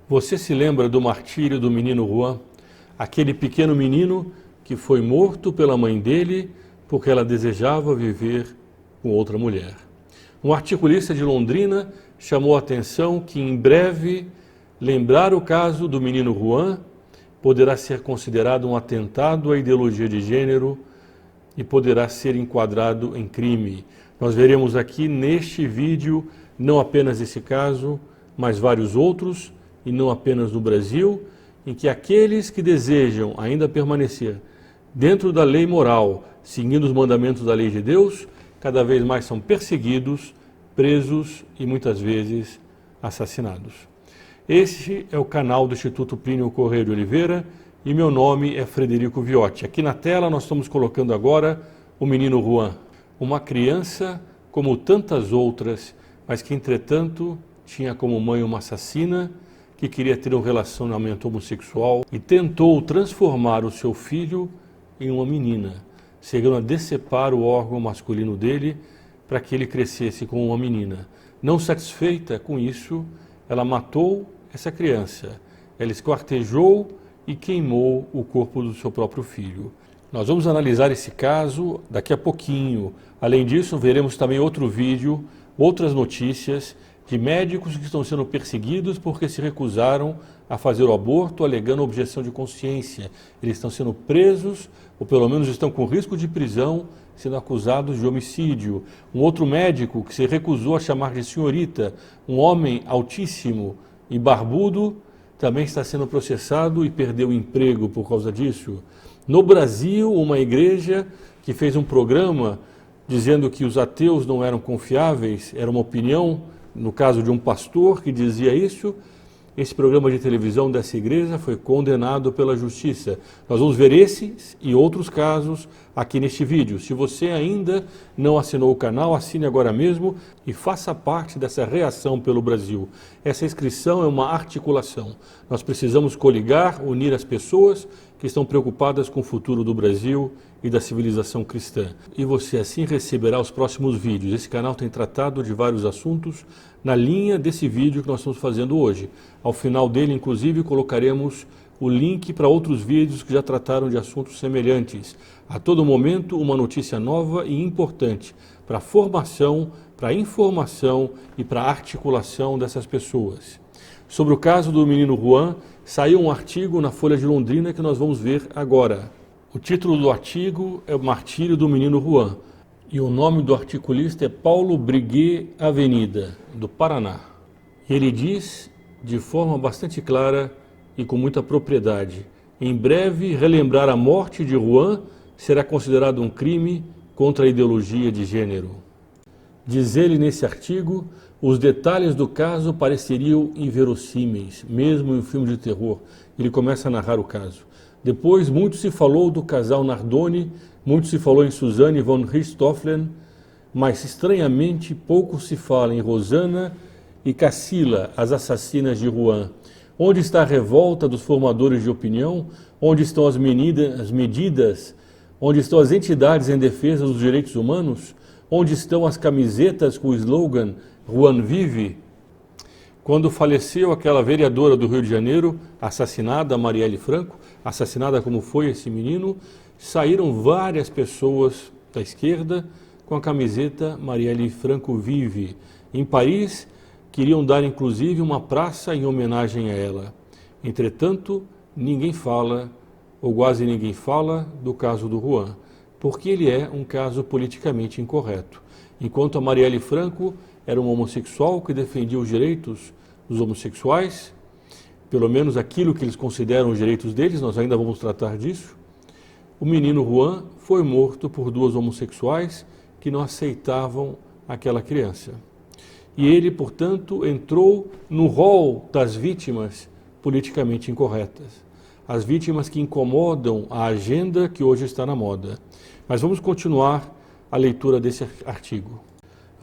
Você se lembra do martírio do menino Juan? Aquele pequeno menino que foi morto pela mãe dele porque ela desejava viver com outra mulher. Um articulista de Londrina chamou a atenção que em breve lembrar o caso do menino Juan poderá ser considerado um atentado à ideologia de gênero e poderá ser enquadrado em crime. Nós veremos aqui neste vídeo não apenas esse caso, mas vários outros, e não apenas no Brasil, em que aqueles que desejam ainda permanecer dentro da lei moral, seguindo os mandamentos da lei de Deus, cada vez mais são perseguidos, presos e muitas vezes assassinados. Este é o canal do Instituto Plínio Correia de Oliveira e meu nome é Frederico Viotti. Aqui na tela nós estamos colocando agora o menino Juan, uma criança como tantas outras, mas que entretanto tinha como mãe uma assassina que queria ter um relacionamento homossexual e tentou transformar o seu filho em uma menina, chegando a decepar o órgão masculino dele para que ele crescesse como uma menina. Não satisfeita com isso, ela matou essa criança, ela esquartejou e queimou o corpo do seu próprio filho. Nós vamos analisar esse caso daqui a pouquinho. Além disso, veremos também outro vídeo, outras notícias de médicos que estão sendo perseguidos porque se recusaram a fazer o aborto, alegando objeção de consciência. Eles estão sendo presos, ou pelo menos estão com risco de prisão, sendo acusados de homicídio. Um outro médico que se recusou a chamar de senhorita, um homem altíssimo e barbudo, também está sendo processado e perdeu o emprego por causa disso. No Brasil, uma igreja que fez um programa dizendo que os ateus não eram confiáveis, era uma opinião, no caso de um pastor que dizia isso, esse programa de televisão dessa igreja foi condenado pela justiça. Nós vamos ver esses e outros casos aqui neste vídeo. Se você ainda não assinou o canal, assine agora mesmo e faça parte dessa reação pelo Brasil. Essa inscrição é uma articulação. Nós precisamos coligar, unir as pessoas que estão preocupadas com o futuro do Brasil e da civilização cristã. E você assim receberá os próximos vídeos. Esse canal tem tratado de vários assuntos na linha desse vídeo que nós estamos fazendo hoje. Ao final dele, inclusive, colocaremos o link para outros vídeos que já trataram de assuntos semelhantes. A todo momento, uma notícia nova e importante para a formação, para a informação e para a articulação dessas pessoas. Sobre o caso do menino Juan, saiu um artigo na Folha de Londrina que nós vamos ver agora. O título do artigo é O Martírio do Menino Juan e o nome do articulista é Paulo Briguet Avenida, do Paraná. Ele diz, de forma bastante clara e com muita propriedade, em breve relembrar a morte de Juan será considerado um crime contra a ideologia de gênero. Diz ele nesse artigo, os detalhes do caso pareceriam inverossímeis, mesmo em um filme de terror. Ele começa a narrar o caso. Depois, muito se falou do casal Nardoni, muito se falou em Suzanne von Richthofen, mas estranhamente pouco se fala em Rosana e Cassila, as assassinas de Juan. Onde está a revolta dos formadores de opinião? Onde estão as medidas? Onde estão as entidades em defesa dos direitos humanos? Onde estão as camisetas com o slogan Juan vive? Quando faleceu aquela vereadora do Rio de Janeiro, assassinada, Marielle Franco, assassinada como foi esse menino, saíram várias pessoas da esquerda com a camiseta Marielle Franco vive. Em Paris, queriam dar inclusive uma praça em homenagem a ela. Entretanto, ninguém fala, ou quase ninguém fala, do caso do Juan, porque ele é um caso politicamente incorreto. Enquanto a Marielle Franco era uma homossexual que defendia os direitos dos homossexuais, pelo menos aquilo que eles consideram os direitos deles, nós ainda vamos tratar disso. O menino Juan foi morto por duas homossexuais que não aceitavam aquela criança. E ele, portanto, entrou no rol das vítimas politicamente incorretas. As vítimas que incomodam a agenda que hoje está na moda. Mas vamos continuar a leitura desse artigo.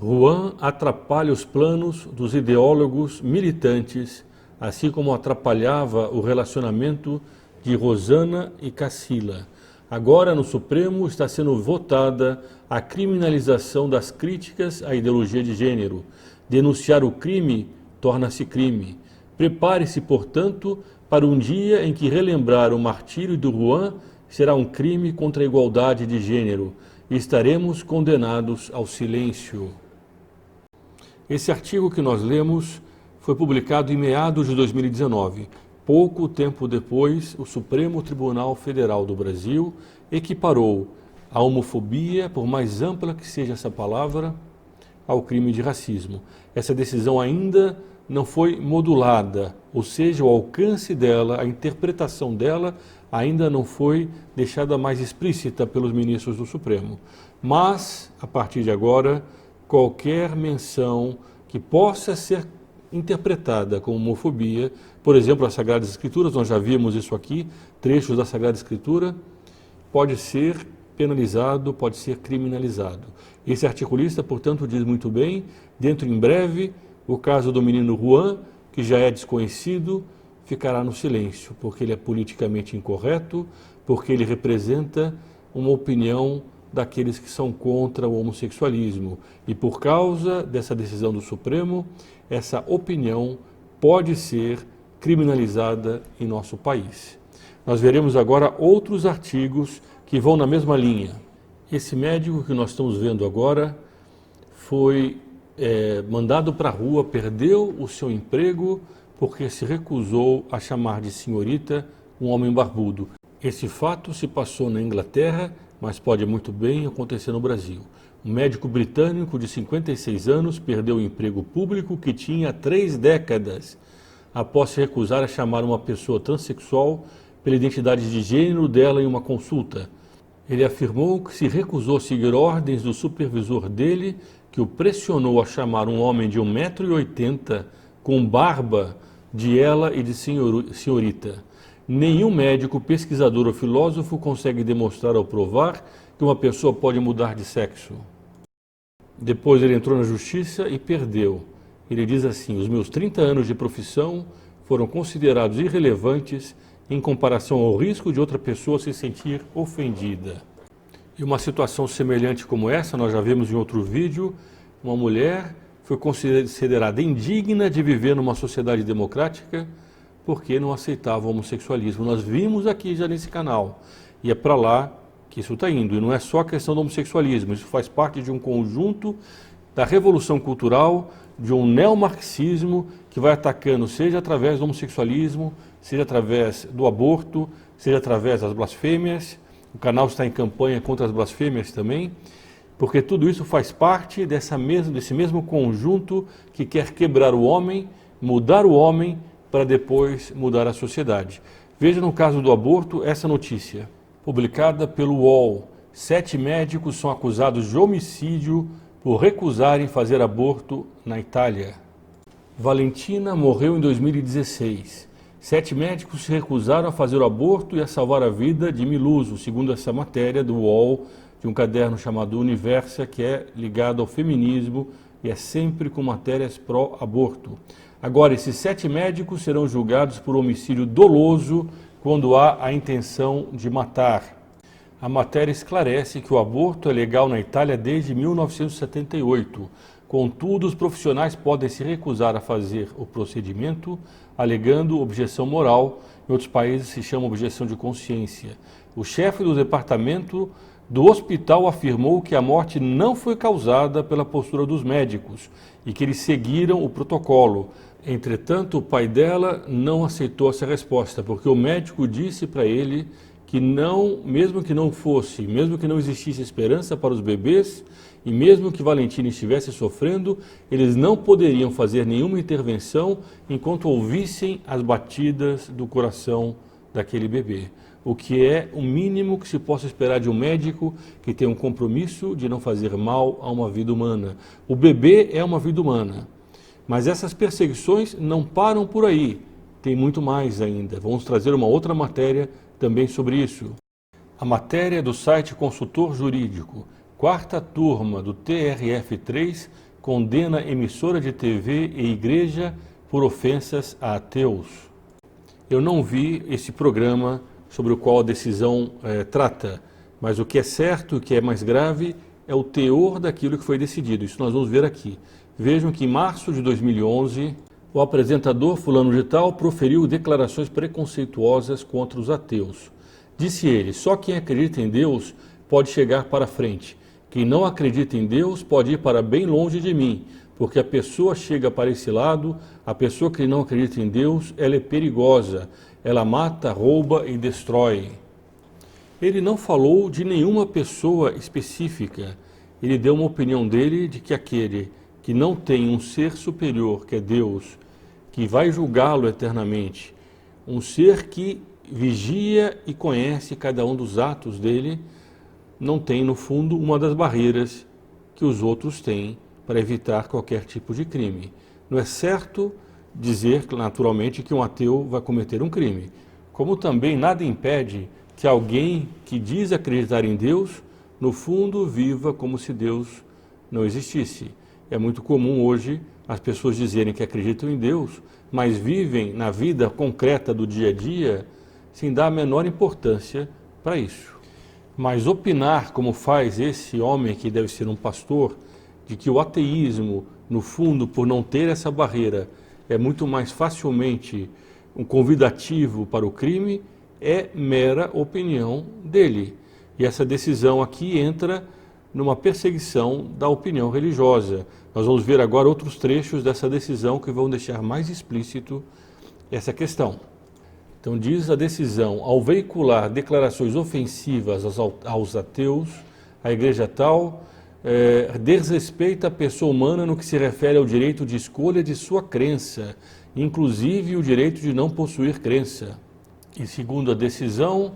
Juan atrapalha os planos dos ideólogos militantes, assim como atrapalhava o relacionamento de Rosana e Cassila. Agora, no Supremo, está sendo votada a criminalização das críticas à ideologia de gênero. Denunciar o crime torna-se crime. Prepare-se, portanto, para um dia em que relembrar o martírio do Rouen será um crime contra a igualdade de gênero e estaremos condenados ao silêncio. Esse artigo que nós lemos foi publicado em meados de 2019. Pouco tempo depois, o Supremo Tribunal Federal do Brasil equiparou a homofobia, por mais ampla que seja essa palavra, ao crime de racismo. Essa decisão ainda não foi modulada, ou seja, o alcance dela, a interpretação dela, ainda não foi deixada mais explícita pelos ministros do Supremo. Mas, a partir de agora, qualquer menção que possa ser interpretada como homofobia, por exemplo, as Sagradas Escrituras, nós já vimos isso aqui, trechos da Sagrada Escritura, pode ser penalizado, pode ser criminalizado. Esse articulista, portanto, diz muito bem, dentro em breve, o caso do menino Rouen, que já é desconhecido, ficará no silêncio, porque ele é politicamente incorreto, porque ele representa uma opinião daqueles que são contra o homossexualismo. E por causa dessa decisão do Supremo, essa opinião pode ser criminalizada em nosso país. Nós veremos agora outros artigos que vão na mesma linha. Esse médico que nós estamos vendo agora foi mandado para a rua, perdeu o seu emprego porque se recusou a chamar de senhorita um homem barbudo. Esse fato se passou na Inglaterra, mas pode muito bem acontecer no Brasil. Um médico britânico de 56 anos perdeu o emprego público que tinha há 3 décadas, após se recusar a chamar uma pessoa transexual pela identidade de gênero dela em uma consulta. Ele afirmou que se recusou a seguir ordens do supervisor dele, que o pressionou a chamar um homem de 1,80 m com barba de ela e de senhorita. Nenhum médico, pesquisador ou filósofo consegue demonstrar ou provar que uma pessoa pode mudar de sexo. Depois ele entrou na justiça e perdeu. Ele diz assim: os meus 30 anos de profissão foram considerados irrelevantes em comparação ao risco de outra pessoa se sentir ofendida. E uma situação semelhante como essa, nós já vimos em outro vídeo, uma mulher foi considerada indigna de viver numa sociedade democrática porque não aceitava o homossexualismo. Nós vimos aqui já nesse canal, e é para lá que isso está indo. E não é só a questão do homossexualismo, isso faz parte de um conjunto da revolução cultural, de um neomarxismo que vai atacando, seja através do homossexualismo, seja através do aborto, seja através das blasfêmias. O canal está em campanha contra as blasfêmias também, porque tudo isso faz parte desse mesmo conjunto que quer quebrar o homem, mudar o homem, para depois mudar a sociedade. Veja no caso do aborto essa notícia, publicada pelo UOL. 7 médicos são acusados de homicídio por recusarem fazer aborto na Itália. Valentina morreu em 2016. 7 médicos se recusaram a fazer o aborto e a salvar a vida de Miluso, segundo essa matéria do UOL, de um caderno chamado Universa, que é ligado ao feminismo e é sempre com matérias pró-aborto. Agora, esses 7 médicos serão julgados por homicídio doloso quando há a intenção de matar. A matéria esclarece que o aborto é legal na Itália desde 1978. Contudo, os profissionais podem se recusar a fazer o procedimento, alegando objeção moral. Em outros países se chama objeção de consciência. O chefe do departamento do hospital afirmou que a morte não foi causada pela postura dos médicos e que eles seguiram o protocolo. Entretanto, o pai dela não aceitou essa resposta, porque o médico disse para ele que não, mesmo que não existisse esperança para os bebês, e mesmo que Valentina estivesse sofrendo, eles não poderiam fazer nenhuma intervenção enquanto ouvissem as batidas do coração daquele bebê. O que é o mínimo que se possa esperar de um médico que tem um compromisso de não fazer mal a uma vida humana. O bebê é uma vida humana. Mas essas perseguições não param por aí, tem muito mais ainda. Vamos trazer uma outra matéria também sobre isso. A matéria é do site Consultor Jurídico. 4ª turma do TRF3 condena emissora de TV e igreja por ofensas a ateus. Eu não vi esse programa sobre o qual a decisão trata, mas o que é certo, o que é mais grave, é o teor daquilo que foi decidido. Isso nós vamos ver aqui. Vejam que em março de 2011, O apresentador fulano de tal proferiu declarações preconceituosas contra os ateus. Disse ele: só quem acredita em Deus pode chegar para frente. Quem não acredita em Deus pode ir para bem longe de mim, porque a pessoa chega para esse lado, a pessoa que não acredita em Deus, ela é perigosa, ela mata, rouba e destrói. Ele não falou de nenhuma pessoa específica, ele deu uma opinião dele de que aquele que não tem um ser superior, que é Deus, que vai julgá-lo eternamente, um ser que vigia e conhece cada um dos atos dele, não tem, no fundo, uma das barreiras que os outros têm para evitar qualquer tipo de crime. Não é certo dizer, naturalmente, que um ateu vai cometer um crime, como também nada impede que alguém que diz acreditar em Deus, no fundo, viva como se Deus não existisse. É muito comum hoje as pessoas dizerem que acreditam em Deus, mas vivem na vida concreta do dia a dia sem dar a menor importância para isso. Mas opinar, como faz esse homem que deve ser um pastor, de que o ateísmo, no fundo, por não ter essa barreira, é muito mais facilmente um convidativo para o crime, é mera opinião dele. E essa decisão aqui entra numa perseguição da opinião religiosa. Nós vamos ver agora outros trechos dessa decisão que vão deixar mais explícito essa questão. Então diz a decisão: ao veicular declarações ofensivas aos ateus, a igreja tal desrespeita a pessoa humana no que se refere ao direito de escolha de sua crença, inclusive o direito de não possuir crença. E segundo a decisão,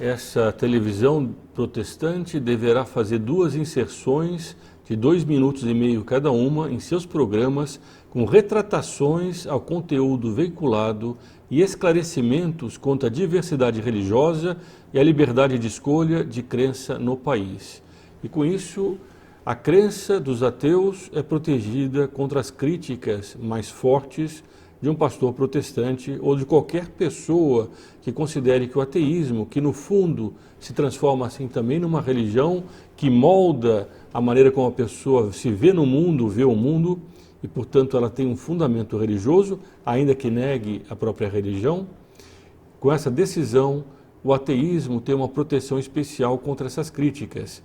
essa televisão protestante deverá fazer 2 inserções de 2,5 minutos cada uma em seus programas, com retratações ao conteúdo veiculado e esclarecimentos quanto à diversidade religiosa e à liberdade de escolha de crença no país. E com isso, a crença dos ateus é protegida contra as críticas mais fortes de um pastor protestante ou de qualquer pessoa que considere que o ateísmo, que no fundo se transforma assim também numa religião que molda a maneira como a pessoa se vê no mundo, vê o mundo, e portanto ela tem um fundamento religioso, ainda que negue a própria religião. Com essa decisão, o ateísmo tem uma proteção especial contra essas críticas.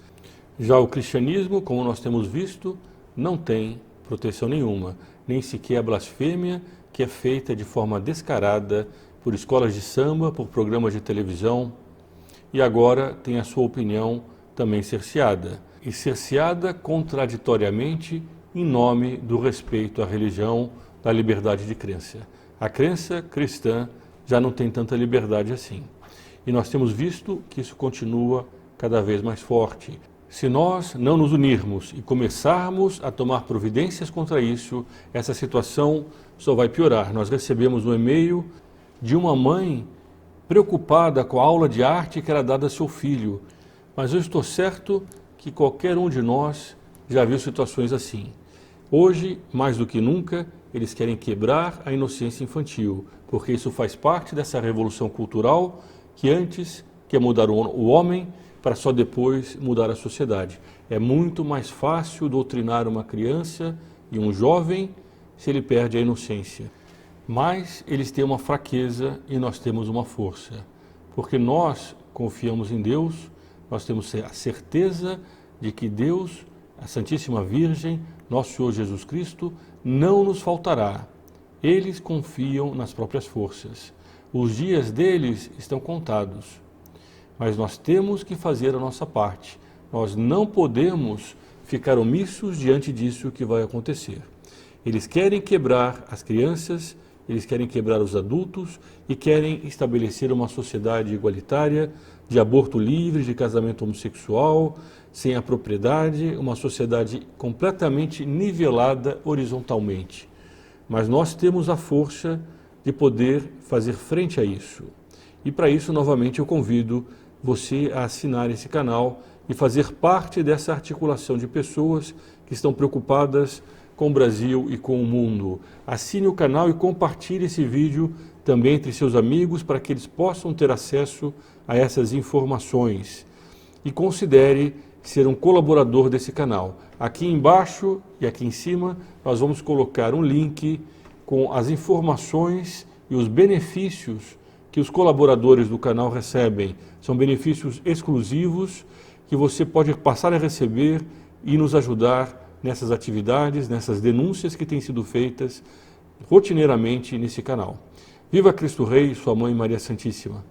Já o cristianismo, como nós temos visto, não tem proteção nenhuma, nem sequer a blasfêmia, que é feita de forma descarada por escolas de samba, por programas de televisão, e agora tem a sua opinião também cerceada. E cerceada contraditoriamente em nome do respeito à religião, da liberdade de crença. A crença cristã já não tem tanta liberdade assim. E nós temos visto que isso continua cada vez mais forte. Se nós não nos unirmos e começarmos a tomar providências contra isso, essa situação só vai piorar. Nós recebemos um e-mail de uma mãe preocupada com a aula de arte que era dada a seu filho. Mas eu estou certo que qualquer um de nós já viu situações assim. Hoje, mais do que nunca, eles querem quebrar a inocência infantil, porque isso faz parte dessa revolução cultural que antes quer mudar o homem para só depois mudar a sociedade. É muito mais fácil doutrinar uma criança e um jovem se ele perde a inocência. Mas eles têm uma fraqueza e nós temos uma força. Porque nós confiamos em Deus, nós temos a certeza de que Deus, a Santíssima Virgem, nosso Senhor Jesus Cristo, não nos faltará. Eles confiam nas próprias forças. Os dias deles estão contados. Mas nós temos que fazer a nossa parte. Nós não podemos ficar omissos diante disso que vai acontecer. Eles querem quebrar as crianças, eles querem quebrar os adultos e querem estabelecer uma sociedade igualitária, de aborto livre, de casamento homossexual, sem a propriedade, uma sociedade completamente nivelada horizontalmente. Mas nós temos a força de poder fazer frente a isso. E para isso, novamente, eu convido você a assinar esse canal e fazer parte dessa articulação de pessoas que estão preocupadas com o Brasil e com o mundo. Assine o canal e compartilhe esse vídeo também entre seus amigos para que eles possam ter acesso a essas informações. E considere ser um colaborador desse canal. Aqui embaixo e aqui em cima nós vamos colocar um link com as informações e os benefícios que os colaboradores do canal recebem. São benefícios exclusivos que você pode passar a receber e nos ajudar nessas atividades, nessas denúncias que têm sido feitas rotineiramente nesse canal. Viva Cristo Rei, sua Mãe Maria Santíssima!